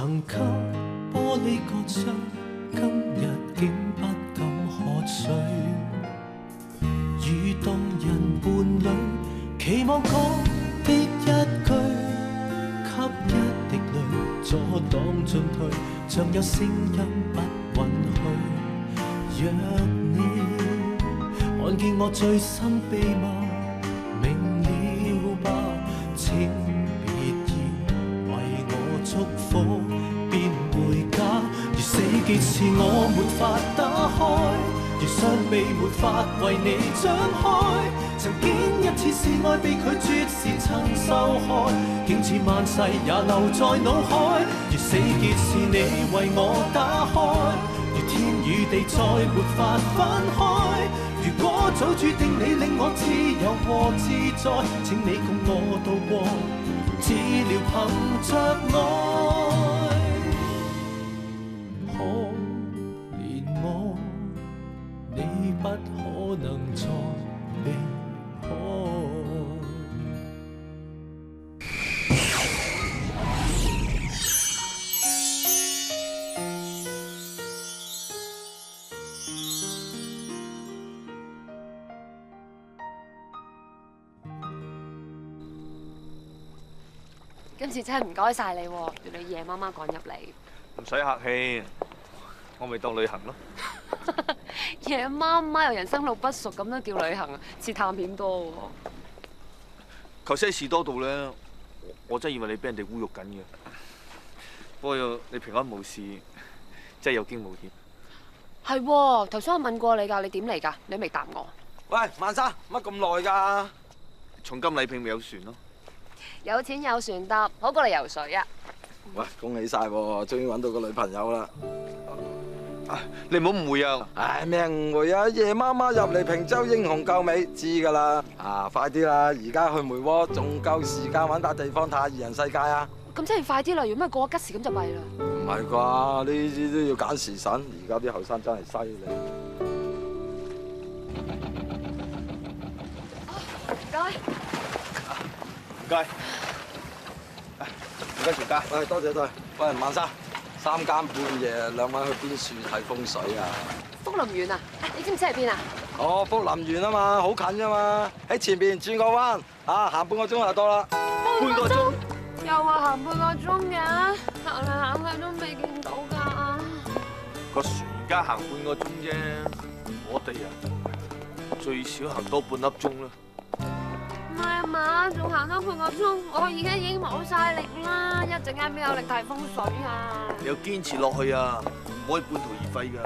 曾給玻璃割傷，今日竟不敢喝水。與動人伴侶，期望講的一句，給一滴淚阻擋進退，像有聲音不允許。若你看見我最深秘密，明了吧？請別要為我祝福，便回家。如死結是我沒法打開，如雙臂沒法為你張開。曾經一次示愛被拒絕時曾受害，竟似萬世也留在腦海。如死結是你為我打開，如天與地再沒法分開。如果早注定你令我自由和自在，請你共我渡過，治療憑着愛。可憐我，你不可能再離開。今次真係唔該晒你喎，要你夜媽媽趕入嚟。唔使客氣，我咪當旅行咯。夜媽媽又人生路不熟，咁都叫旅行啊？似探險多喎。頭先喺士多度咧，我真係以為你俾人哋侮辱緊嘅。不過你平安無事，真係有驚無險。係喎，頭先我問過你㗎，你點嚟㗎？你未答我。喂，萬生，乜咁耐㗎？從金禮聘咪有船咯。有錢有船搭，好過嚟游水啊！喂，恭喜晒喎，終於揾到個女朋友啦！你唔好誤會啊！唉，咩誤會啊？夜媽媽入嚟平洲英雄救美，知㗎啦！啊，快啲啦！而家去梅窩仲夠時間揾笪地方睇下二人世界啊！咁真係快啲啦！如果唔係過咗吉時咁就弊啦。唔係啩？呢啲都要揀時辰，而家啲後生真係犀利。唔該。唔該。唔該，全家。喂，多謝多謝。喂，萬生，三更半夜兩位去邊處睇風水啊？福林園啊？你知唔知喺邊啊？哦，福林園啊嘛，好近啫嘛，喺前邊轉個彎，啊，行半個鐘就到啦。半個鐘？又話行半個鐘嘅，行嚟行去都未見到㗎。個船而家行半個鐘啫，我哋啊最少行多半粒鐘啦。唔係啊嘛，仲行多半個鐘，我而家已經冇晒力啦，一陣間邊有力睇風水啊！你要堅持落去啊，唔可以半途而廢㗎。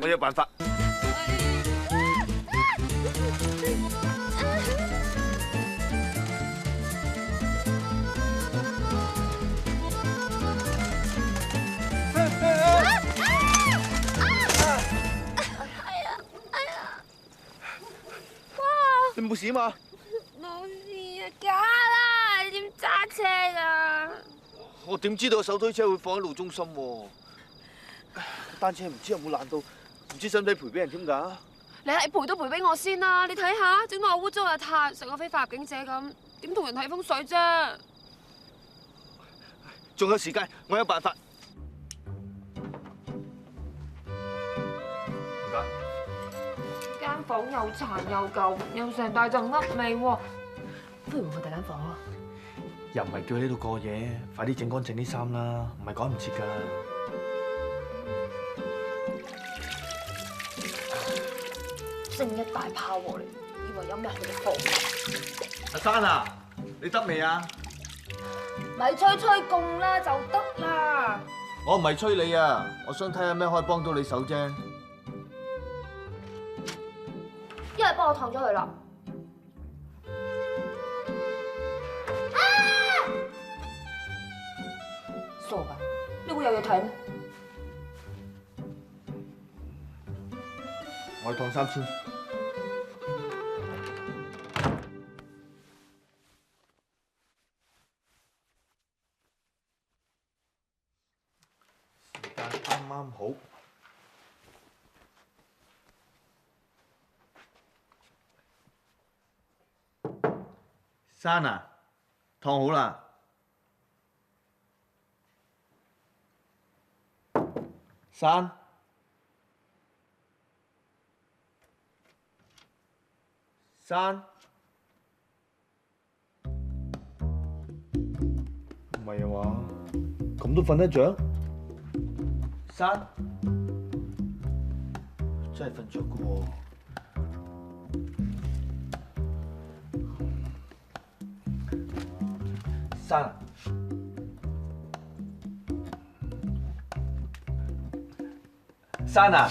我有辦法。你冇事嘛？冇事啊，假啦！你點揸車㗎？我點知道手推車會放喺路中心喎？單車唔知有冇爛到，唔知使唔使賠俾人添㗎？你係賠都賠俾我先啦！你睇下，整到我污糟邋遢，成個非法入境者咁，點同人睇風水啫？仲有時間，我有辦法。間房又殘又舊，又成大陣噏味喎，不如換個第間房啊！又唔係叫你呢度過夜，快啲整乾淨啲衫啦，唔係趕唔切㗎。正一大炮喎你，以為有咩好放？阿珊啊，你得未啊？咪吹吹共啦就得啦。我唔係催你啊，我想睇下咩可以幫到你手啫。一係幫我燙咗佢啦。傻噶，你會有嘢睇咩？我燙3000。時間啱啱好。珊啊，燙好啦。珊，珊，唔係啊嘛，咁都瞓得着？珊，真係瞓着㗎喎。珊，珊啊！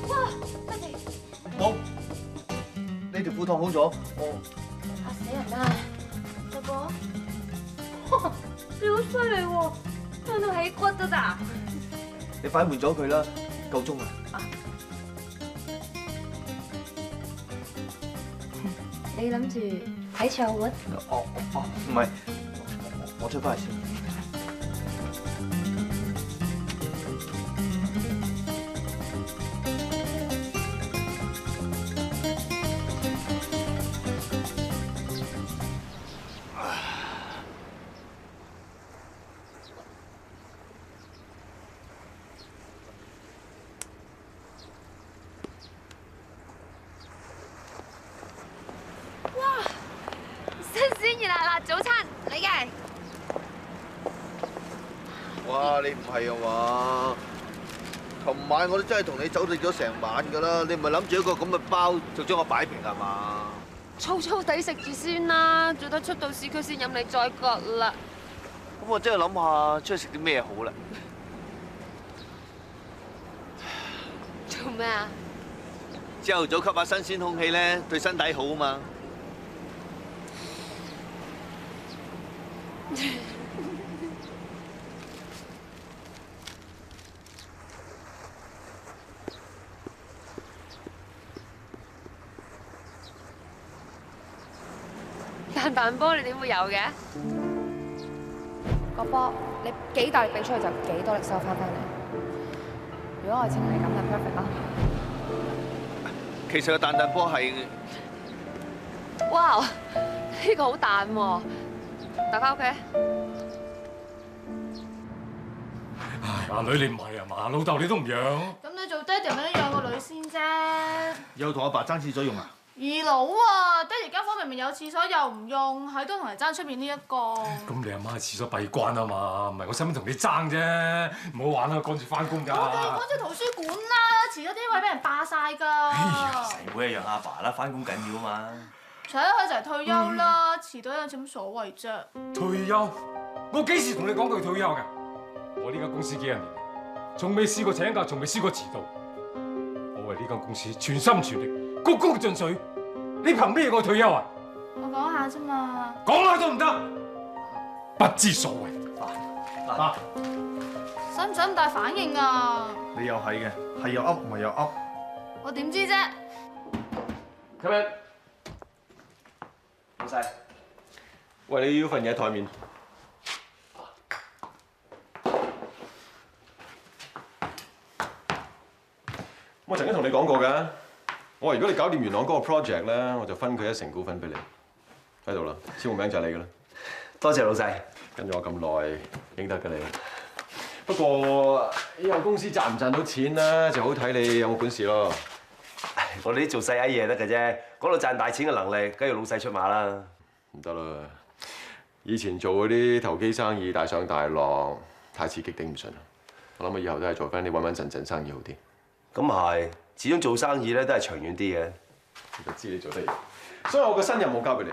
哇！不時好，呢條褲燙好咗，嚇死人啦！大哥，你好犀利喎，燙到起骨都得。你快啲換咗佢啦，夠鐘啦。你諗住睇唱會？唔係，我出翻嚟先。新鮮熱辣辣早餐，你嘅。哇！你唔係啊嘛？琴晚我都真係同你走趯咗成晚㗎啦，你唔係諗住一個咁嘅包就將我擺平係嘛？粗粗地食住先啦，做得出到市區先飲你再割啦。咁我真係諗下出去食啲咩好啦。做咩啊？朝頭早吸下新鮮空氣咧，對身體好啊嘛。彈波你點會有嘅？個波你幾大力俾出去就幾多力收翻翻嚟。如果愛情係咁就 perfect 啦。其實個彈波係，哇！呢個好彈喎，大家 OK？唉，阿女你唔係啊嘛，老豆你都唔養。咁你做爹哋咪都養個女先啫。有同阿爸爭廁所用啊？二佬啊，爹哋間房明明有廁所又唔用，喺度同人爭出面呢一個。咁你阿媽廁所閉關啊嘛，唔係我使乜同你爭啫，唔好玩啦，趕住翻工㗎。我哋趕住圖書館啦，遲咗啲位俾人霸晒㗎。哎呀，細妹養阿爸啦，翻工緊要啊嘛。除咗佢就係退休啦，遲到有乜所謂啫？退休？我幾時同你講過退休㗎？我呢間公司幾廿年，從未試過請假，從未試過遲到。我為呢間公司全心全力，鞠躬盡瘁。你憑咩我退休啊？我講下啫嘛。講下都唔得，不知所謂。爸，使唔使咁大反應啊？你又係嘅，係又噏，唔係又噏。我點知啫？今日老細，喂，你要份嘢喺台面。我曾經同你講過㗎，我話如果你搞掂元朗嗰個 project 咧，我就分佢1成股份俾你。喺度啦，簽個名就係你㗎啦。多謝老細，跟咗我咁耐，應得㗎你。不過呢間公司賺唔賺到錢咧，就好睇你有冇本事咯。我哋啲做細閪嘢得嘅啫，講到賺大錢嘅能力，梗係要老細出馬啦。唔得啦，以前做嗰啲投機生意大上大落，太刺激頂唔順啦。我諗我以後都係做翻啲穩穩陣陣生意好啲。咁係，始終做生意咧都係長遠啲嘅。我就知你做得嘢，所以我個新任務交俾你。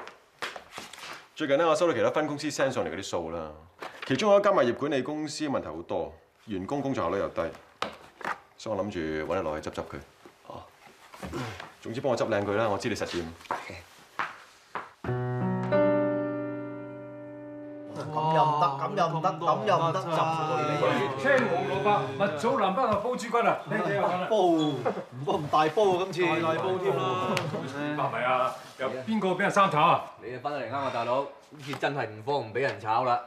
最近咧，我收到其他分公司 send 上嚟嗰啲數啦，其中有一間物業管理公司問題好多，員工工作效率又低，所以我諗住揾日落去執執佢。哦，總之幫我執靚佢啦，我知你實驗。咁又唔得，咁又唔得，咁又唔得，青紅蘿蔔，蜜棗南北啊，煲豬骨啊，你哋又講啦。煲唔過咁大煲啊，今次大煲添啦。係咪啊？有邊個俾人三炒啊？你啊翻得嚟啱啊，大佬！呢次真係唔慌唔俾人炒啦。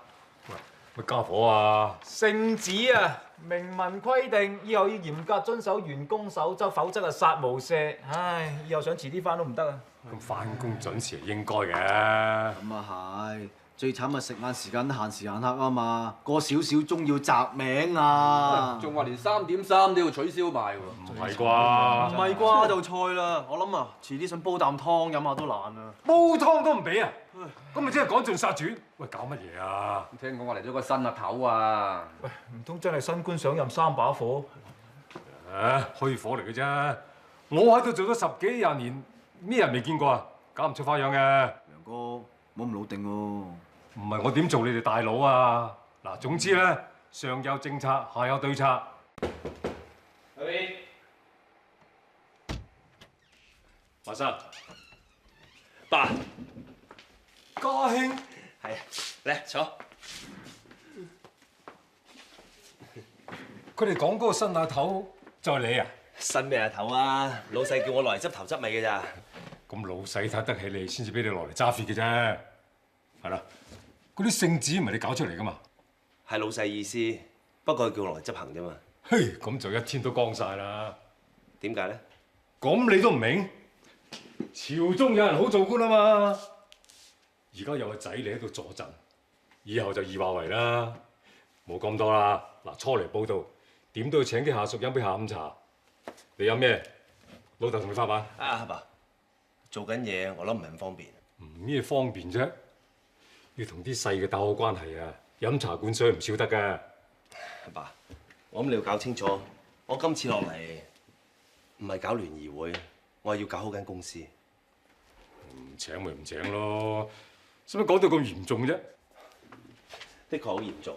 乜家伙啊？聖旨啊，明文規定以後要嚴格遵守員工守則，否則啊殺無赦。唉，以後想遲啲翻都唔得啊。咁翻工準時係應該嘅。咁啊係，最慘咪食晏時間限時限刻啊嘛，過少少鐘要擇名啊！仲話連3.3都要取消埋喎。唔係啩？唔係啩就菜啦，我諗啊，遲啲想煲啖湯飲下都難啊！煲湯都唔俾啊！咁咪即係趕盡殺絕？喂，搞乜嘢啊？聽講話嚟咗個新阿頭啊！喂，唔通真係新官上任3把火？虛火嚟嘅啫。我喺度做咗10幾20年，咩人未見過啊？搞唔出花樣嘅。梁哥，冇咁老定喎。唔係我點做你哋大佬啊？嗱，總之咧，上有政策，下有對策。華生，爸，家兄，係啊，嚟坐。佢哋講嗰個新阿頭就係你啊？新咩阿頭啊？老細叫我落嚟執頭執尾嘅咋。咁老細睇得起你，先至俾你落嚟揸 fit 嘅啫。係啦，嗰啲聖旨唔係你搞出嚟噶嘛？係老細意思，不過佢叫我落嚟執行啫嘛。嘿，咁就一天都光晒啦。點解咧？咁你都唔明？朝中有人好做官啊嘛。而家有個仔你喺度坐鎮，以後就易話為啦。冇咁多啦。嗱，初嚟報道，點都要請啲下屬飲杯下午茶。你飲咩？老豆同你翻版。阿爸，做緊嘢，我諗唔係咁方便。唔咩方便啫？要同啲細嘅打好關係啊！飲茶灌水唔少得㗎。阿爸，我諗你要搞清楚，我今次落嚟唔係搞聯誼會，我係要搞好間公司。唔請咪唔請咯，使乜講到咁嚴重啫？的確好嚴重。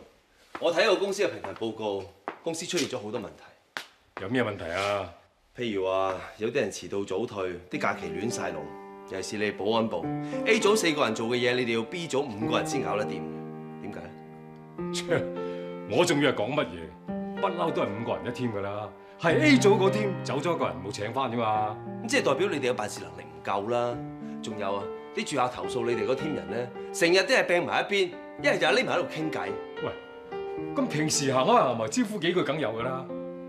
我睇個公司嘅評核報告，公司出現咗好多問題。有咩問題啊？譬如話有啲人遲到早退，啲假期亂晒龍。尤其是你哋保安部 A 組4個人做嘅嘢，你哋要 B 組5個人先搞得掂。點解咧？我仲以為講乜嘢？不嬲都係5個人一 team 㗎啦，係 A 組嗰 team 走咗一個人冇請翻啫嘛。咁即係代表你哋嘅辦事能力唔夠啦。仲有啊，啲住客投訴你哋嗰 team 人咧，成日都係病埋一邊，一係就匿埋喺度傾偈。喂，咁平時行開行埋招呼幾句梗有㗎啦。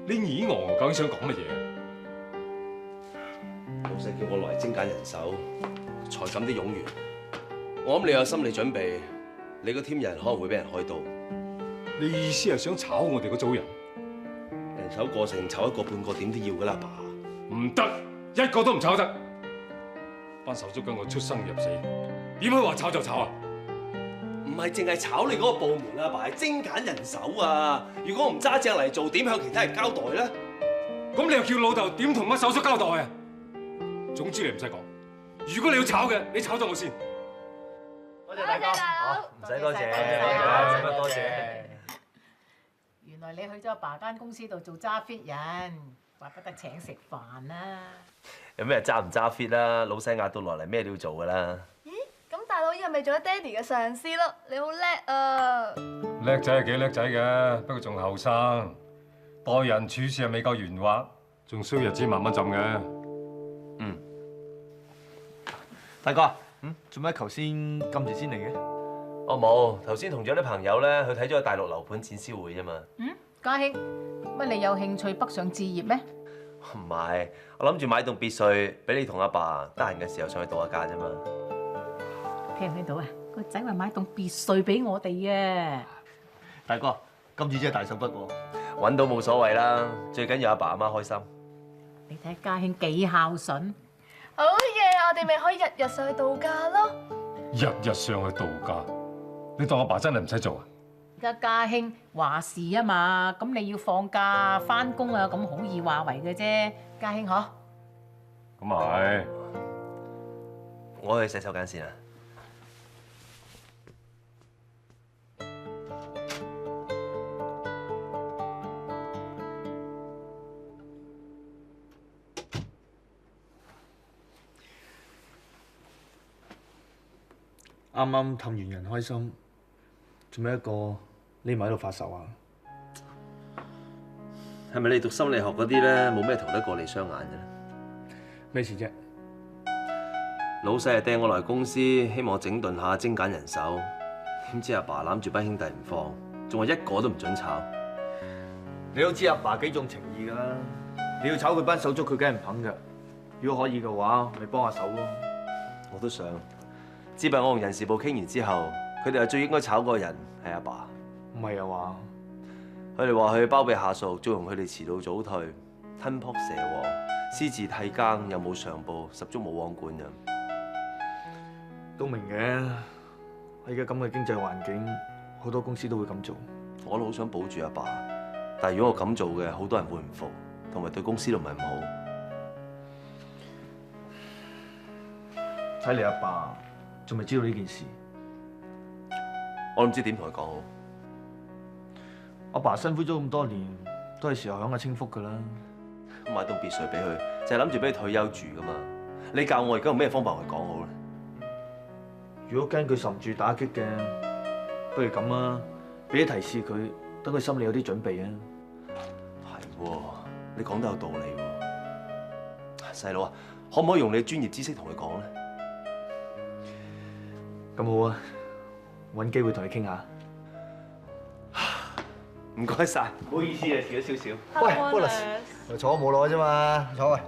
你耳戇究竟想講乜嘢？老細叫我落嚟精簡人手，裁減啲冗員。我諗你有心理準備，你個 team 人可能會俾人開刀。你意思係想炒我哋嗰組人？人手過剩，炒一個半個點都要㗎啦，爸。唔得，一個都唔炒得。班手足跟我出生入死，點可以話炒就炒啊？唔係淨係炒你嗰個部門啊，爸，係精簡人手啊！如果我唔揸正嚟做，點向其他人交代咧？咁你又叫老豆點同班手足交代啊？總之你唔使講，如果你要炒嘅，你炒咗我先。多謝大佬，唔使多謝，使乜多謝。原來你去咗阿爸間公司度做揸 fit 人，怪不得請食飯啦。有咩揸唔揸 fit 啦？老細壓到落嚟，咩都要做㗎啦。咦？咁大佬又咪做咗爹哋嘅上司咯？你好叻啊！叻仔係幾叻仔嘅，不過仲後生，待人處事係未夠圓滑，仲需要日子慢慢浸嘅。大哥，做咩頭先咁遲先嚟嘅？我冇，頭先同咗啲朋友咧去睇咗個大陸樓盤展銷會啫嘛。家兄，乜你有興趣北上置業咩？唔係，我諗住買棟別墅俾你同阿爸得閒嘅時候上去度下假啫嘛。聽唔聽到啊？個仔話買棟別墅俾我哋啊！大哥，今次真係大手筆喎！揾到冇所謂啦，最緊要阿爸阿媽開心。你睇家兄幾孝順。好嘢！我哋咪可以日日上去度假咯。日日上去度假，你當阿爸真係唔使做啊？而家家兄話事啊嘛，咁你要放假翻工啊，咁好易話為嘅啫。家兄嗬？咁係。我去洗手間先啊。啱啱氹完人開心，做咩一個匿埋喺度發愁啊？係咪你讀心理學嗰啲咧冇咩逃得過你雙眼嘅咧？咩事啫？老細係掟我來公司，希望我整頓下精簡人手。點知阿爸攬住班兄弟唔放，仲話一個都唔准炒。你都知阿爸幾重情義㗎啦，你要炒佢班手足，佢梗係唔肯㗎。如果可以嘅話，咪幫下手咯。我都想，只不過我同人事部傾完之後，佢哋話最應該炒嗰個人係阿爸。唔係啊嘛？佢哋話佢包庇下屬，縱容佢哋遲到早退，吞撲蛇王，私自替更又冇上報，十足冇王管嘅。都明嘅。喺而家咁嘅經濟環境，好多公司都會咁做。我都好想保住阿爸，但係如果我咁做嘅，好多人會唔服，同埋對公司都唔係咁好。睇你阿爸仲未知道呢件事，我都唔知點同佢講好。阿爸辛苦咗咁多年，都係時候享下清福㗎啦。買棟別墅俾佢，就係諗住俾佢退休住噶嘛。你教我而家用咩方法同佢講好咧？如果驚佢受唔住打擊嘅，不如咁啊，俾啲提示佢，等佢心裏有啲準備啊。係喎，你講得有道理喎。細佬啊，可唔可以用你嘅專業知識同佢講咧？咁好啊，揾機會同你傾下。唔該晒，唔好意思啊，遲咗少少。喂，Wallace，我坐咗冇耐啫嘛，坐喂。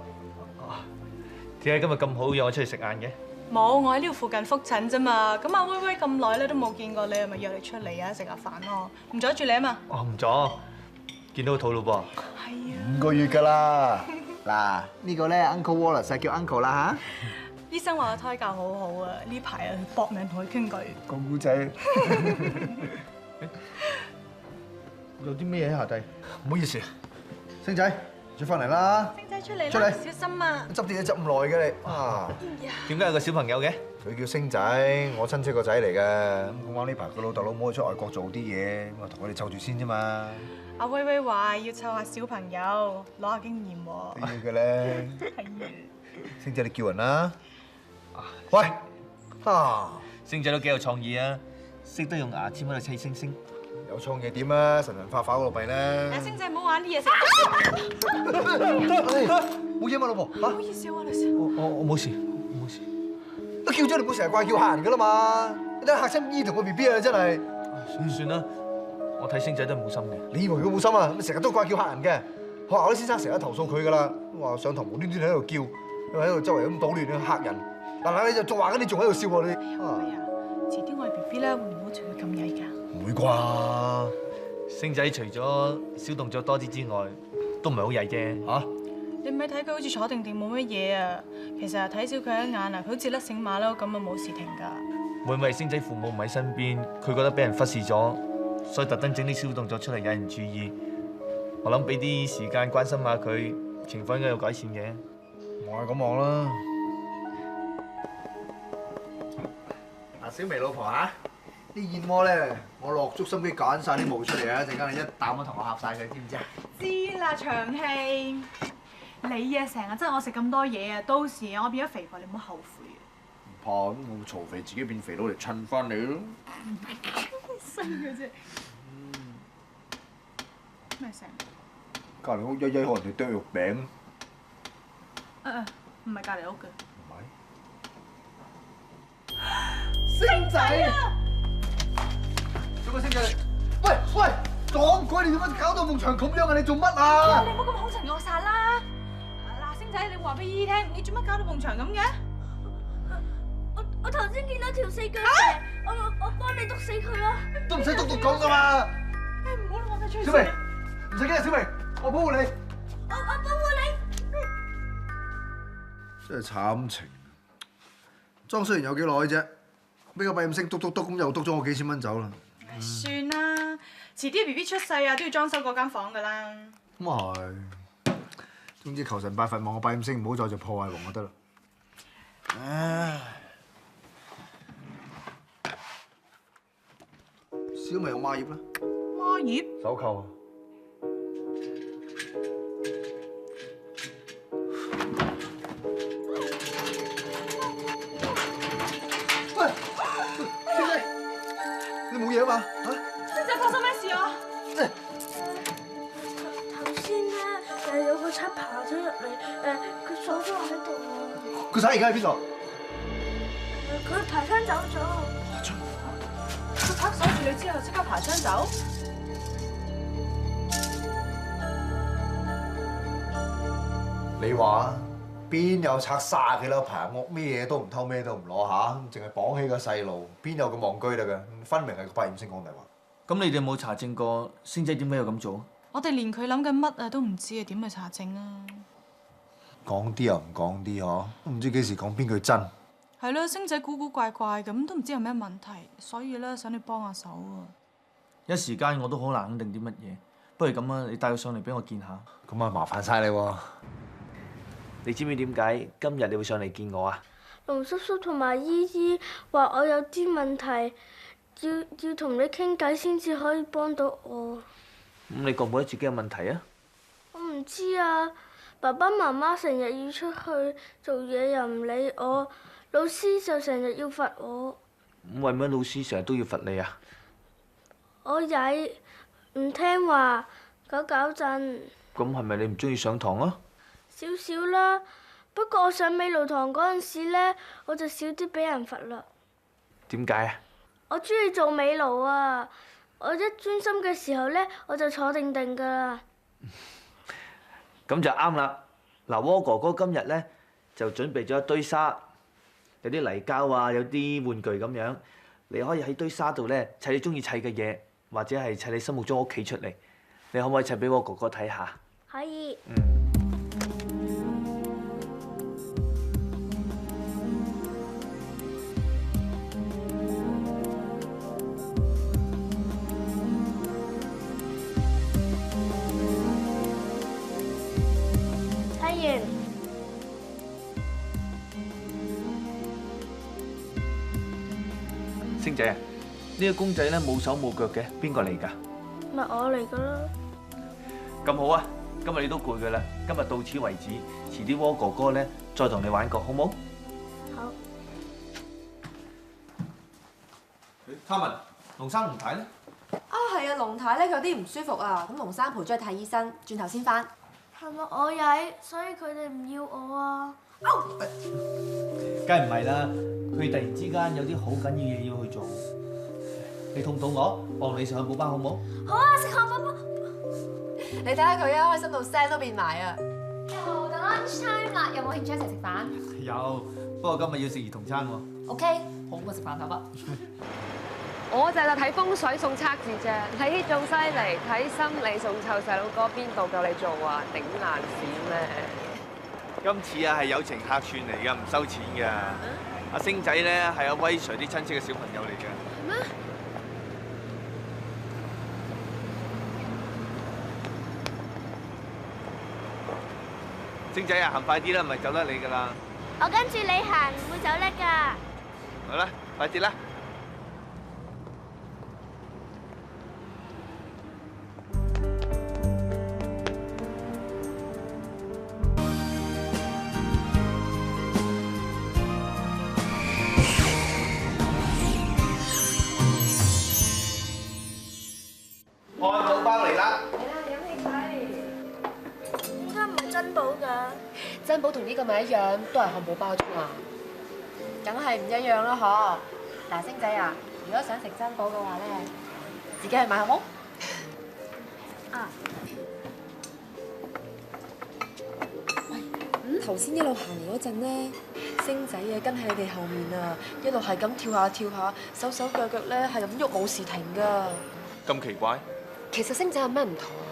點解今日咁好約我出去食晏嘅？冇，我喺呢度附近覆診啫嘛。咁阿威威咁耐咧都冇見過你，係咪約你出嚟啊？食下飯咯，唔阻住你啊嘛。哦，唔阻，見到個肚咯係啊。 5個月㗎啦。嗱，呢個咧 Uncle Wallace 叫 Uncle 啦嚇。醫生話我胎教好好啊，呢排啊搏命同佢傾偈。講古仔。有啲咩喺下低？唔好意思，星仔，出翻嚟啦！星仔出嚟啦，出嚟小心啊！執啲嘢執咁耐嘅你啊！點解有個小朋友嘅？佢叫星仔，我親戚個仔嚟嘅。咁講呢排佢老豆老母出外國做啲嘢，咁啊同佢哋湊住先啫嘛。阿威威話要湊下小朋友，攞下經驗喎。要嘅咧。係啊。星仔你叫人啦。喂，啊！星仔都幾有創意啊，識得用牙籤喺度砌星星。有創意點啊？神神化化嗰度弊咧。阿星仔唔好玩啲嘢食。冇嘢嘛，老婆嚇？唔好意思啊，律師。我冇事，冇事。都叫咗你唔好成日怪叫客人噶啦嘛！你真係嚇親姨同個 B B 啊！真係。算啦，我睇星仔都係冇心嘅。你以為佢冇心啊？咁成日都怪叫客人嘅。學校啲先生成日投訴佢噶啦，話上堂無端端喺度叫，又喺度周圍咁搗亂去嚇人。嗱你就仲話緊，你仲喺度笑喎你。係啊，遲啲我哋 B B 咧會唔會隨佢咁曳㗎？唔會啩？星仔除咗小動作多啲之外，都唔係好曳啫。嚇？你咪睇佢好似坐定定冇乜嘢啊，其實睇少佢一眼啊，佢好似甩繩馬騮咁啊，冇事停㗎。會唔會係星仔父母唔喺身邊，佢覺得俾人忽視咗，所以特登整啲小動作出嚟引人注意。我諗俾啲時間關心下佢，情況應該有改善嘅。望係咁望啦。嗱，小薇老婆嚇，啲燕窩咧，我落足心機揀晒啲毛出嚟啊！一陣間你一啖都同我合晒佢，知唔知啊？知啦，長氣。你啊，成日憎我食咁多嘢啊，到時我變咗肥婆，你唔好後悔啊！唔怕，咁我嘈肥自己變肥佬嚟襯翻你咯。新嘅啫。咩聲？隔離屋一可能哋剁肉餅。唔係隔離屋嘅。唔係。星仔啊！做乜星仔？喂，撞鬼！你點解搞到埲牆咁樣啊？你做乜啊？你唔好咁兇神惡煞啦！嗱，星仔，你話俾姨聽，你做乜搞到埲牆咁嘅？我頭先見到條四腳蛇，我幫你篤死佢咯。都唔使篤到咁噶嘛！唔好啦，我哋出去。小明，唔使驚，小明，我保護你。我保護你。真係慘情。裝雖然有幾耐啫，俾個閉音聲篤咁又篤咗我幾千蚊走啦。算啦，遲啲 B B 出世啊，都要裝修嗰間房噶啦。咁係，總之求神拜佛望我閉音聲唔好再做破壞王就得啦。唉，小明有孖葉啦。孖葉？手扣啊！喂，星仔，你冇嘢啊嘛？嚇？星仔發生咩事啊？頭先咧有個賊爬咗入嚟，佢鎖咗我喺度啊。個賊而家喺邊度？佢爬窗走咗。爬窗？個賊鎖住你之後，即刻爬窗走？你話邊有拆30幾樓排屋，咩嘢都唔偷，咩都唔攞下，淨係綁起個細路，邊有咁戇居得㗎？分明係個百厭星講大話。咁你哋有冇查證過星仔點解要咁做？我哋連佢諗緊乜啊都唔知啊，點去查證啊？講啲又唔講啲嗬，都唔知幾時講邊句真。係咯，星仔古古怪怪咁，都唔知有咩問題，所以咧想你幫下手啊。一時間我都好難肯定啲乜嘢，不如咁啊，你帶佢上嚟俾我見下。咁啊，麻煩晒你喎。你知唔知點解今日你會上嚟見我啊？龍叔叔同埋姨姨話我有啲問題，要同你傾偈先至可以幫到我。咁你覺唔覺得自己有問題啊？我唔知啊，爸爸媽媽成日要出去做嘢又唔理我，老師就成日要罰我。咁為乜老師成日都要罰你啊？我曳，唔聽話，搞震。咁係咪你唔中意上堂啊？少少啦，不過我上美勞堂嗰陣時咧，我就少啲俾人罰啦。點解啊？我中意做美勞啊！我一專心嘅時候咧，我就坐定定㗎啦。咁就啱啦。嗱，窩哥哥今日咧就準備咗一堆沙，有啲泥膠啊，有啲玩具咁樣。你可以喺堆沙度咧砌你中意砌嘅嘢，或者係砌你心目中屋企出嚟。你可唔可以砌俾窩哥哥睇下？可以。砌完。星仔啊，呢個公仔咧冇手冇腳嘅，邊個嚟㗎？咪我嚟㗎啦。咁好啊！今日你都攰㗎啦，今日到此為止，遲啲窩哥哥咧再同你玩過，好冇？好。嘉文，龍生唔睇咧？啊，係啊，龍太咧佢有啲唔舒服啊，咁龍生陪咗去睇醫生，轉頭先翻。係咪我曳，所以佢哋唔要我啊？梗係唔係啦，佢突然之間有啲好緊要嘢要去做。你肚唔肚餓？我同你食漢堡包好冇？好啊，食漢堡包。你睇下佢啊，開心到聲都變埋啊！又到 lunch time 啦，有冇興趣一齊食飯？有，不過今日要食兒童餐喎。 OK，好過食飯盒啊！我就係睇風水送測字啫，你仲犀利，睇心理送臭細佬哥，邊度夠你做啊？頂硬屎咩？今次啊係友情客串嚟㗎，唔收錢㗎。阿星仔咧係阿威 Sir 啲親戚嘅小朋友嚟㗎。係咩？星仔啊，行快啲啦，唔係走得你㗎啦。我跟住你行，唔會走甩㗎。好啦，快啲啦！漢堡包嚟啦！嚟啦，飲氣仔。點解唔係珍寶㗎？珍寶同呢個咪一樣，都係漢堡包啫嘛。梗係唔一樣啦，嗬！嗱，星仔啊，如果想食珍寶嘅話咧，自己去買好冇？啊。頭先一路行嚟嗰陣咧，星仔啊跟喺你哋後面啊，一路係咁跳下跳下，手手腳腳咧係咁喐冇時停㗎。咁奇怪？其實星仔有咩唔同啊？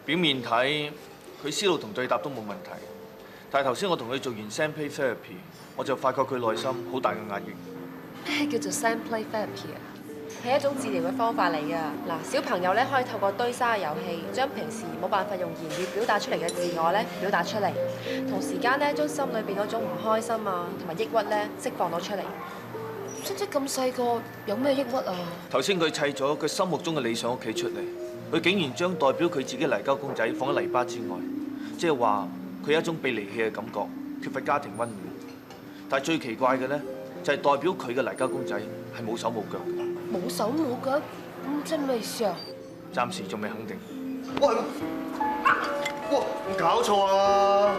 表面睇佢思路同對答都冇問題，但係頭先我同佢做完 sand play therapy， 我就發覺佢內心好大嘅壓抑。咩叫做 sand play therapy 啊？係一種治療嘅方法嚟㗎。嗱，小朋友咧可以透過堆沙嘅遊戲，將平時冇辦法用言語表達出嚟嘅自我咧表達出嚟，同時間咧將心裏邊嗰種唔開心啊同埋抑鬱咧釋放到出嚟。星仔咁細個，有咩抑鬱啊？頭先佢砌咗佢心目中嘅理想屋企出嚟，佢竟然將代表佢自己泥膠公仔放喺泥巴之外，即係話佢有一種被離棄嘅感覺，缺乏家庭溫暖。但係最奇怪嘅咧，就係代表佢嘅泥膠公仔係冇手冇腳嘅。冇手冇腳，咁即係咩意思啊？暫時仲未肯定。喂，哇！有搞錯啊！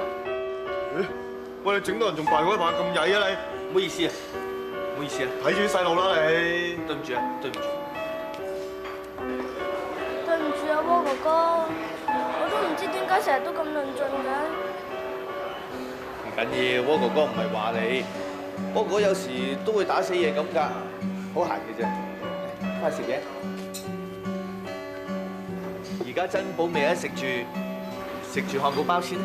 喂，你整到人仲扮嗰扮咁曳啊你！唔好意思啊，唔好意思啊，睇住啲細路啦你。對唔住啊，對唔住。對唔住啊，窩哥哥，我都唔知點解成日都咁論盡嘅。唔緊要，窩哥哥唔係話你，窩哥有時都會打死嘢咁㗎，好閒嘅啫。翻去食嘢。而家珍寶未啊，食住漢堡包先。窩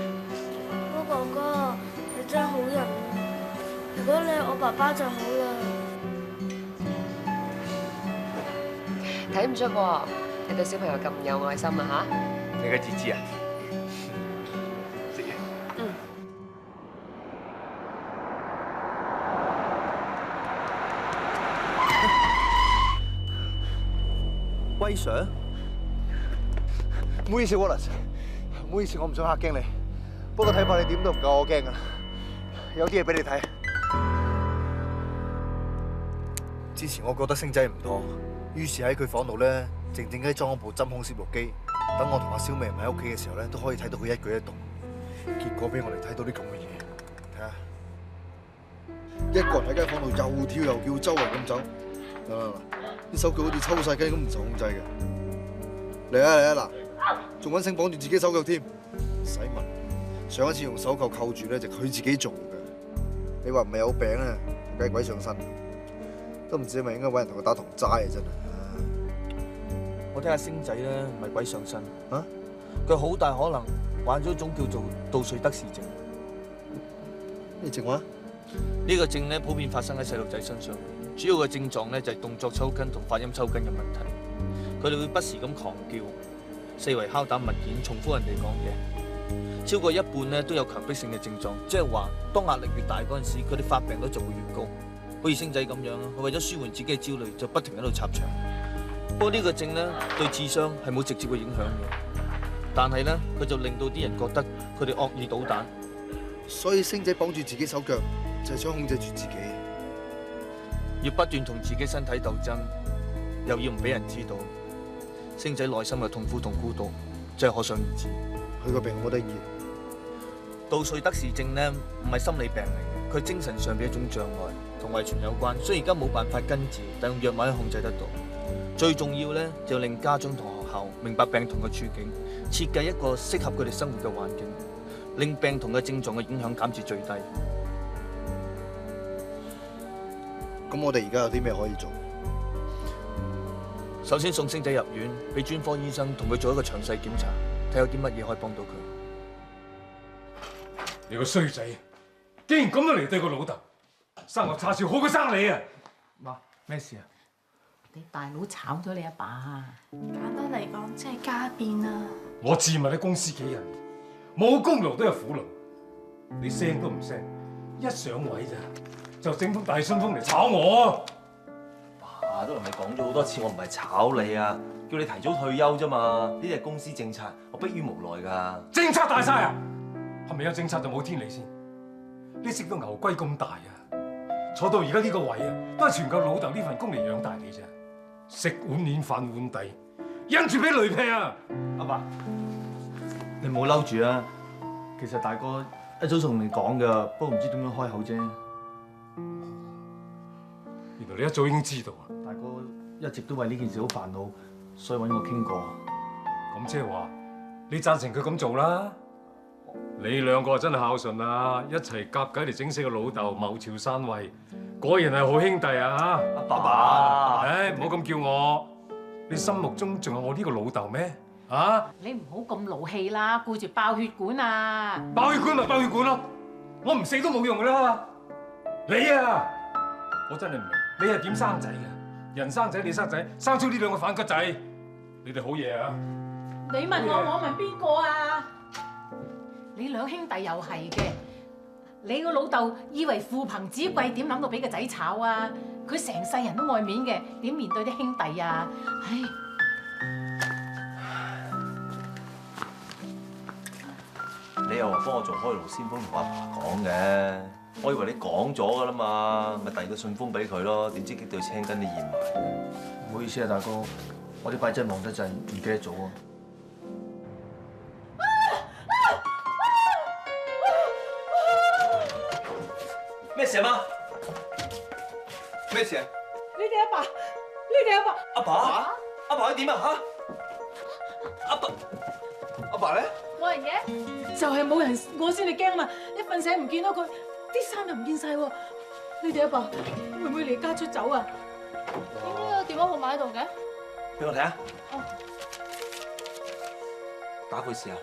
哥哥，你真係好人啊！如果你係我爸爸就好啦。睇唔出喎，你對小朋友咁有愛心啊嚇！你嘅自知啊？食嘢。嗯。威 Sir， 唔好意思 Wallace， 唔好意思，我唔想嚇驚你。不過睇怕你點都唔夠我驚㗎啦，有啲嘢俾你睇。之前我覺得星仔唔妥，於是喺佢房度咧，靜靜雞裝咗部針孔攝錄機，等我同阿小明唔喺屋企嘅時候咧，都可以睇到佢一舉一動。結果俾我哋睇到啲咁嘅嘢，睇下，一個人喺間房度又跳又叫，周圍咁走。啲手腳好似抽晒筋咁唔受控制嘅。嚟啊嗱，仲揾繩綁住自己手腳添，唔使問。上一次用手扣扣住咧，就佢自己做嘅。你話唔係有病啊？梗係鬼上身，都唔知係咪應該揾人同佢打堂齋啊！真係。我睇下星仔咧，唔係鬼上身啊！佢好大可能患咗一種叫做杜瑞德氏症。咩症話？呢個症咧普遍發生喺細路仔身上。主要嘅症狀咧就係動作抽筋同發音抽筋嘅問題，佢哋會不時咁狂叫，四圍敲打物件，重複人哋講嘢，超過一半咧都有強迫性嘅症狀，即係話當壓力越大嗰陣時，佢哋發病率就會越高。好似星仔咁樣，佢為咗舒緩自己嘅焦慮，就不停喺度插牆。不過呢個症咧對智商係冇直接嘅影響嘅，但係咧佢就令到啲人覺得佢哋惡意搗蛋。所以星仔綁住自己手腳，就係想控制住自己。要不斷同自己身體鬥爭，又要唔俾人知道，星仔內心嘅痛苦同孤獨，真係可想而知。佢個病冇得醫。杜瑞德氏症咧唔係心理病嚟嘅，佢精神上嘅一種障礙，同遺傳有關。雖然而家冇辦法根治，但用藥物可以控制得到。最重要咧就令家長同學校明白病童嘅處境，設計一個適合佢哋生活嘅環境，令病童嘅症狀嘅影響減至最低。咁我哋而家有啲咩可以做？首先送星仔入院，俾專科醫生同佢做一個詳細檢查，睇有啲乜嘢可以幫到佢。你個衰仔，竟然咁樣嚟對個老豆，生我叉燒好過生你啊！媽，咩事啊？你大佬炒咗你阿爸啊！簡單嚟講，即係家變啊！我自問喺公司幾人，冇功勞都有苦勞，你聲都唔聲，一上位咋？就整封大信封嚟炒我，爸都同你講咗好多次，我唔係炒你啊，叫你提早退休啫嘛。呢啲係公司政策，我迫於無奈㗎。政策大晒啊！係咪有政策就冇天理先？你食到牛龜咁大啊！坐到而家呢個位啊，都係全靠老豆呢份工嚟養大你啫。食碗面飯碗底，因住俾雷劈啊！阿爸，你唔好嬲住啊！其實大哥一早同你講㗎，不過唔知點樣開口啫。原來你一早已經知道啊！大哥一直都為呢件事好煩惱，所以揾我傾過。咁即係話，你贊成佢咁做啦？你兩個真係孝順啊！一齊夾計嚟整死個老豆，謀朝篡位，果然係好兄弟啊！阿爸，唉，唔好咁叫我，你心目中仲有我呢個老豆咩？啊！你唔好咁勞氣啦，顧住爆血管啊！爆血管咪爆血管咯，我唔死都冇用噶啦！你啊，我真係唔明，你係點生仔嘅？人生仔你生仔，生出呢兩個反骨仔，你哋好嘢啊！你問我，我問邊個啊？你兩兄弟又係嘅，你個老豆以為父憑子貴，點諗到俾個仔炒啊？佢成世人都愛面嘅，點面對啲兄弟啊？唉！你又話幫我做開路先鋒同阿爸講嘅，我以為你講咗噶啦嘛，咪遞個信封俾佢咯，點知激到青筋都現埋。唔好意思啊，大哥，我呢排真係忙得滯，唔記得咗啊。咩事啊媽？咩事啊？你哋阿爸，你哋阿爸，阿爸，阿爸佢點啊嚇？阿爸。阿爸咧？冇人嘅，就係冇人，我先至驚嘛！一瞓醒唔見到佢，啲衫又唔見晒喎。你哋阿爸會唔會離家出走啊？點解有電話號碼喺度嘅？俾我睇下。哦。打佢試下。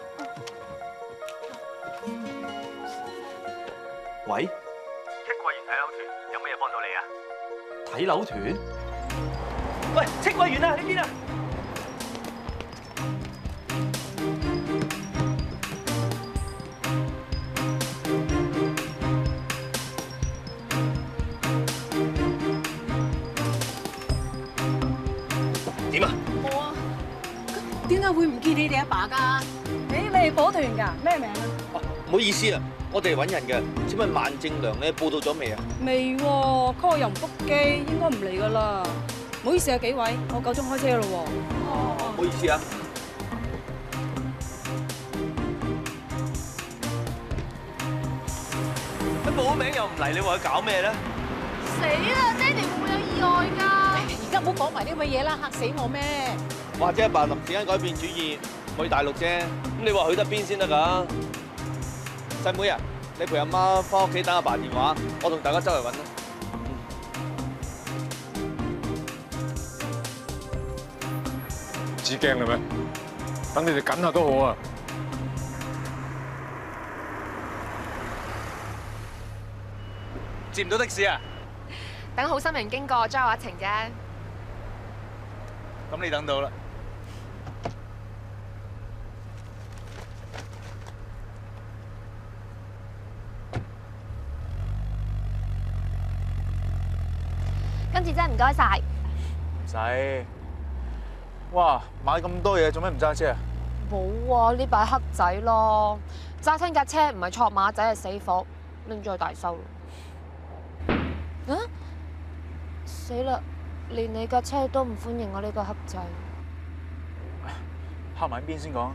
喂？碧桂園睇樓團有咩嘢幫到你啊？睇樓團？喂，碧桂園啊，呢邊啊！點啊？冇啊！點解會唔見你哋阿爸㗎？你係保團㗎？咩名啊？唔好意思啊，我哋係揾人嘅。請問萬正良咧報到咗未啊？未喎，call 又唔覆機，應該唔嚟㗎啦。唔好意思啊，幾位，我夠鐘開車咯喎。唔好意思啊。佢報咗名又唔嚟，你話佢搞咩咧？死啦！爹哋會唔會有意外㗎？而家唔好講埋呢咁嘅嘢啦，嚇死我咩？或者阿爸臨時間改變主意去大陸啫，咁你話去得邊先得㗎？細妹啊，你陪阿媽翻屋企等阿爸電話，我同大家周圍揾啦。唔知驚啦咩？等你哋緊下都好啊！接唔到的士啊？等好心人經過，載我一程啫。咁你等到啦。今次真係唔該晒。唔使。哇！買咁多嘢做咩唔揸車啊？冇啊，呢擺黑仔咯，揸親架車唔係挫馬仔係死火，拎咗去大修咯。啊？死啦！連你架車都唔歡迎我呢個黑仔。黑埋邊先講。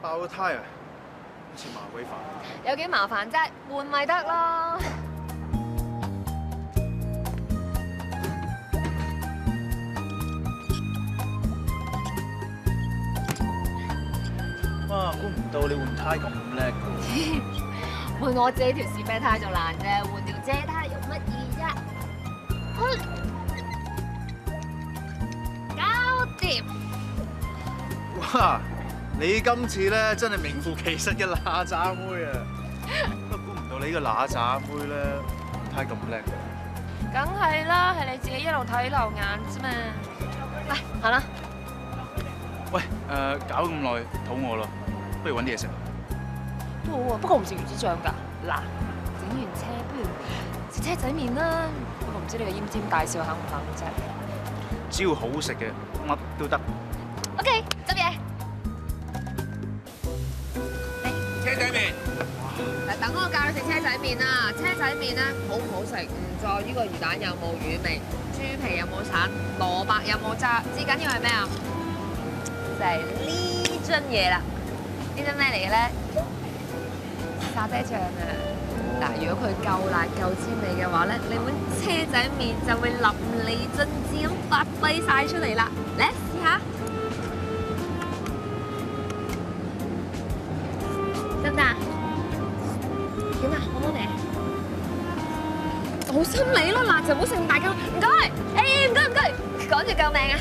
爆個胎啊！好似麻鬼煩。有幾麻煩啫？換咪得咯。哇！估唔到你換胎咁叻㗎。換我自己條士啤胎就難啫，換條遮胎用乜嘢啫？搞掂。哇！你今次咧真係名副其實嘅乸渣妹啊！不過估唔到你呢個乸渣妹咧換胎咁叻。梗係啦，係你自己一路睇漏眼啫嘛。嚟，行啦。喂，搞咁耐肚餓咯，不如揾啲嘢食。都好啊，不過唔食魚子醬㗎。嗱，整完車不如食車仔麵啦。不過唔知你個奄尖大少肯唔肯啫？只要好食嘅，乜都得。OK，執嘢。車仔麵。嗱，等我教你食車仔麵啦。車仔麵咧好唔好食，唔在於個魚蛋有冇魚味，豬皮有冇橙，蘿蔔有冇渣，至緊要係咩啊？就係呢樽嘢啦。呢樽咩嚟嘅咧？沙爹醬啊！嗱，如果佢夠辣夠鮮味嘅話咧，你碗車仔麵就會淋漓盡致咁發揮晒出嚟啦。嚟試下，得唔得啊？點啊？好唔好味？好心你咯，辣就唔好食咁大嚿。唔該，唔該唔該，趕住救命啊！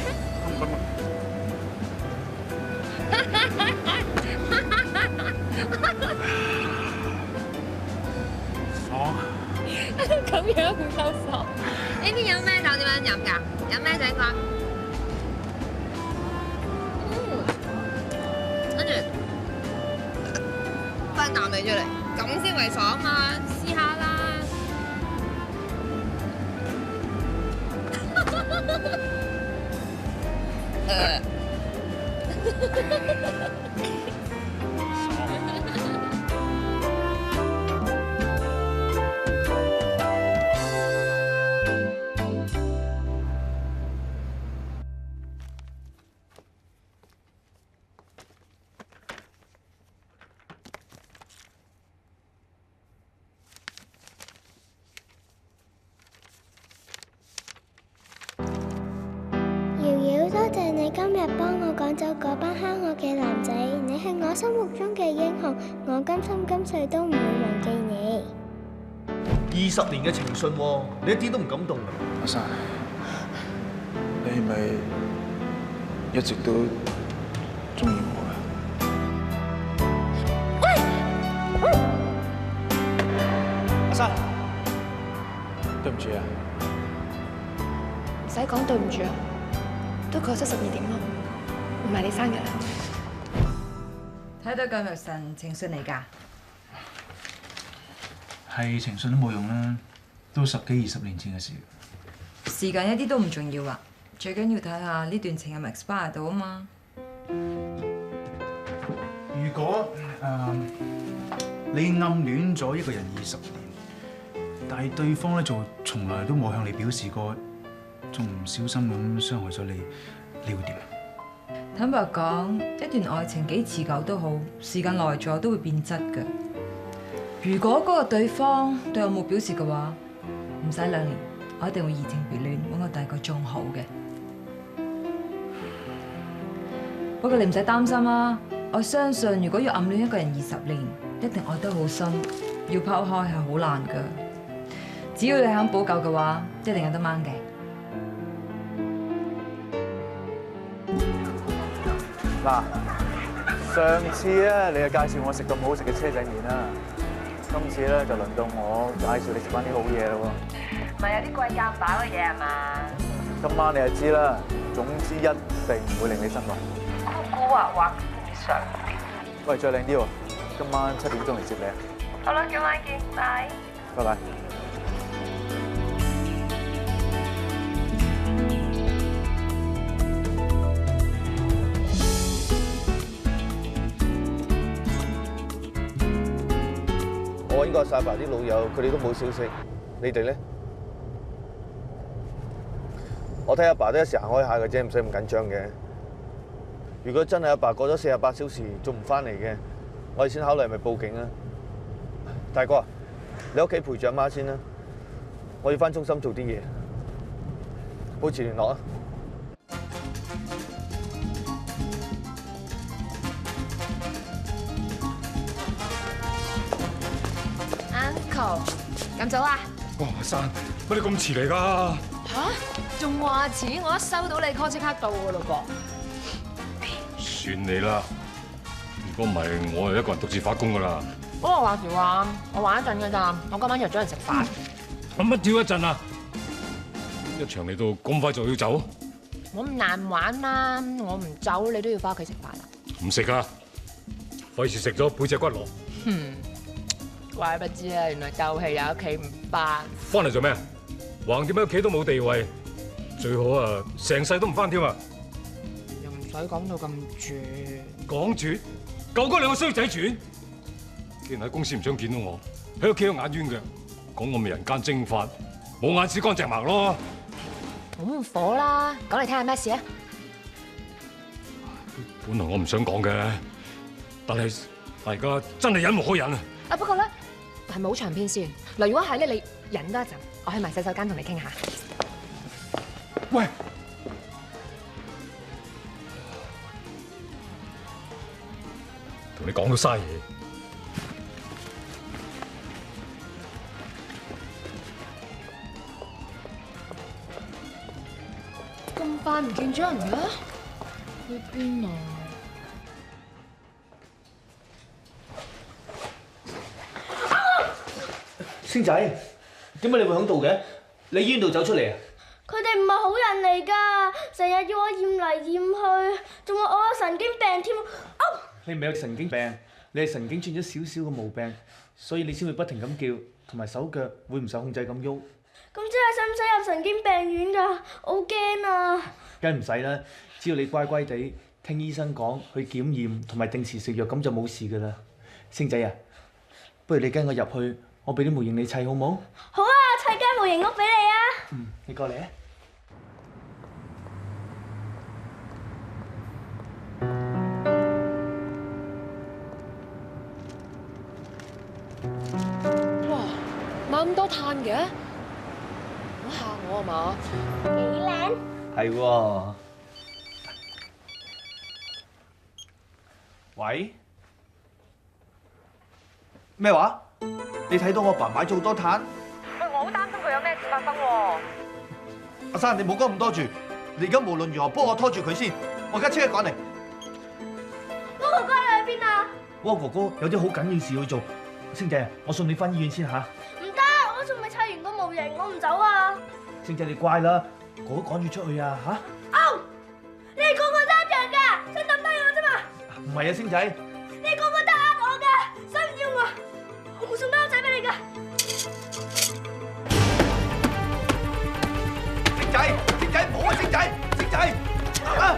爽。咁樣唔夠爽。呢邊有咩酒點樣飲㗎？有咩整法？跟住分啖味出嚟，咁先為爽嘛！試下啦。謝你今日幫我趕走嗰班蝦我嘅男仔，你係我心目中嘅英雄，我今生今世都唔會忘記你。 20年嘅情信喎，你一啲都唔感動啊！阿生，你係咪一直都中意我㗎？阿生，對唔住啊！唔使講對唔住啊，都過咗12點啦，唔係你生日啦。睇到咁入神，情信嚟㗎？係情信都冇用啦，都10幾20年前嘅事。時間一啲都唔重要啊，最緊要睇下呢段情有冇 expire 到啊嘛。如果你暗戀咗一個人20年，但係對方咧就從來都冇向你表示過，仲唔小心咁傷害咗你，你會點？坦白講，一段愛情幾持久都好，時間耐咗都會變質㗎。如果嗰個對方對我冇表示嘅話，唔使2年，我一定會移情別戀，揾個第二個仲好嘅。不過你唔使擔心啊，我相信如果要暗戀一個人20年，一定愛得好深，要拋開係好難㗎。只要你肯補救嘅話，一定有得掹嘅。嗱，上次咧你就介紹我食咁好食嘅車仔麵啦。今次咧就輪到我介紹你食翻啲好嘢咯喎，咪有啲貴價飽嘅嘢係嘛？今晚你就知啦，總之一定唔會令你失望。古古惑惑常啲。喂，再靚啲喎，今晚7點鐘嚟接你啊！好啦，今晚見，拜。拜拜。我揾過晒爸啲老友，佢哋都冇消息。你哋咧？我睇阿爸都有時行開下嘅啫，唔使咁緊張嘅。如果真係阿爸過咗48小時仲唔翻嚟嘅，我哋先考慮係咪報警啊？大哥，你屋企陪住阿媽先啦，我要翻中心做啲嘢，保持聯絡啊！ 咁早啊？哇，阿生，乜你咁遲嚟㗎？吓？仲話遲？我一收到你 call 即刻到㗎咯噃。算你啦，如果唔係，我係一個人獨自發工㗎啦。不過話時話，我玩一陣㗎咋，我今晚約咗人食飯。乜跳一陣啊？一場嚟到咁快就要走？冇咁難玩啦，我唔走，你都要翻屋企食飯啦。唔食啊！費事食咗背脊骨落。怪不知啊，原來鬥氣又喺屋企唔翻。翻嚟做咩？橫掂喺屋企都冇地位，最好啊，成世都唔翻添啊！又唔使講到咁絕。講絕？夠嗰2個衰仔絕？既然喺公司唔想見到我，喺屋企有眼冤嘅，講我咪人間蒸發，冇眼屎乾淨盲咯。冇咁火啦，講嚟聽下咩事啊？本來我唔想講嘅，但係大家真係忍無可忍啊！啊，不過咧，係咪好長篇先？嗱，如果係咧，你忍多一陣，我去埋洗手間同你傾下。喂，同你講到嘥嘢。咁快唔見咗人嘅？去邊啊？星仔，點解你會喺度嘅？你醫院度走出嚟啊？佢哋唔係好人嚟㗎，成日要我驗嚟驗去，仲話我有神經病添。你唔係有神經病，你係神經出咗少少嘅毛病，所以你先會不停咁叫，同埋手腳會唔受控制咁喐。咁即係使唔使入神經病院㗎？我好驚啊！梗係唔使啦，只要你乖乖地聽醫生講，去檢驗同埋定時食藥，咁就冇事㗎啦。星仔啊，不如你跟我入去，我俾啲模型你砌好冇？好啊，砌間模型屋俾你啊！你過嚟啊！哇，買咁多炭嘅，唔好嚇我啊嘛！幾靚？係喎，喂？咩話？你睇到我爸買咗好多炭？喂，我好擔心佢有咩事發生喎。阿生，你冇講咁多住，你而家無論如何幫我拖住佢先，我而家即刻趕嚟。汪哥哥你喺邊啊？汪哥哥有啲好緊要事要做，星仔，我送你返醫院先嚇。唔得，我仲未砌完個模型，我唔走啊！星仔你乖啦，哥哥趕住出去啊嚇。你哋個個都一樣㗎，想抌低我啫嘛！唔係啊，星仔。你哋個個都呃我㗎，想唔要我？我冇送包仔俾你㗎。星仔，唔好啊，星仔。啊！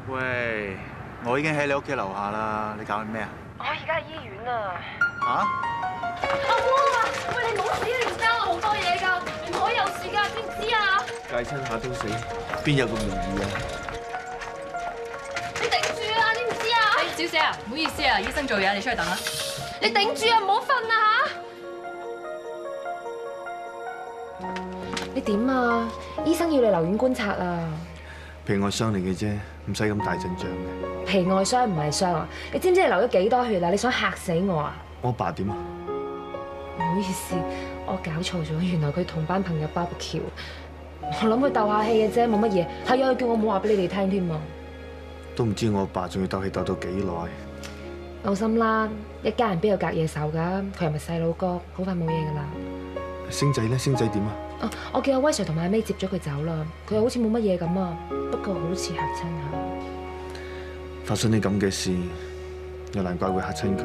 喂，我已經喺你屋企樓下啦，你搞緊咩啊？我而家喺醫院啊。嚇？阿汪啊，喂你唔好死，你唔爭我好多嘢㗎，唔可以有事㗎，知唔知啊？戒親下都死，邊有咁容易啊？你頂住啊，知唔知啊？小姐啊，唔好意思啊，醫生做嘢，你出去等啦。你頂住啊，唔好瞓啊嚇！你點啊？醫生要你留院觀察啊。皮外傷嚟嘅啫，唔使咁大陣仗嘅。皮外傷唔係傷啊！你知唔知你流咗幾多血啊？你想嚇死我啊？我爸點啊？唔好意思，我搞錯咗，原來佢同班朋友 barbecue， 我諗佢鬥下氣嘅啫，冇乜嘢。係啊，佢叫我冇話俾你哋聽添啊。都唔知我爸仲要鬥氣鬥到幾耐。放心啦，一家人邊有隔夜仇㗎？佢係咪細佬哥？好快冇嘢㗎啦。星仔咧？星仔點啊？我叫阿威 Sir 同埋阿 May 接咗佢走啦，佢又好似冇乜嘢咁啊，不過好似嚇親下。發生啲咁嘅事，又難怪會嚇親佢。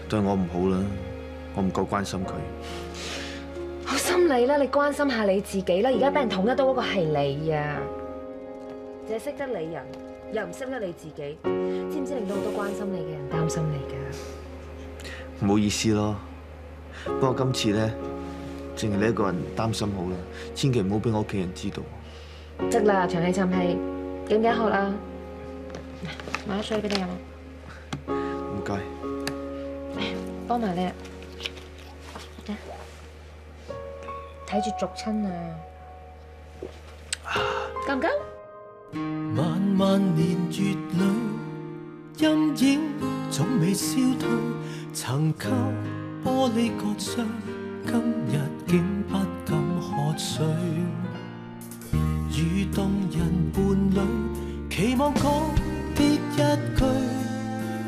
對我唔好啦，我唔夠關心佢。好心你啦，你關心下你自己啦，而家俾人捅一刀嗰個係你啊！淨係識得理人，又唔識得你自己，知唔知令到好多關心你嘅人擔心你㗎？唔好意思咯。不過今次咧，淨係你一個人擔心好啦，千祈唔好俾我屋企人知道。得啦，長氣沉氣，記唔記得學啦？買咗水俾你飲。唔該。幫埋你啊！睇住逐親啊！夠唔夠？漫漫年月裏，陰影總未消退，曾給玻璃割傷，今日竟不敢喝水。與動人伴侶，期望講的一句，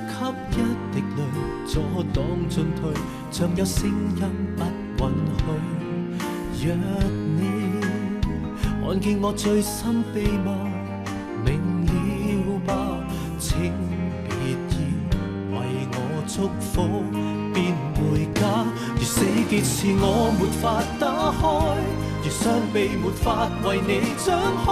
給一滴淚阻擋進退，像有聲音不允許。若你看見我最深秘密，明了吧？請別要為我祝福。變回家，如死結是我沒法打開，如傷臂沒法為你張開。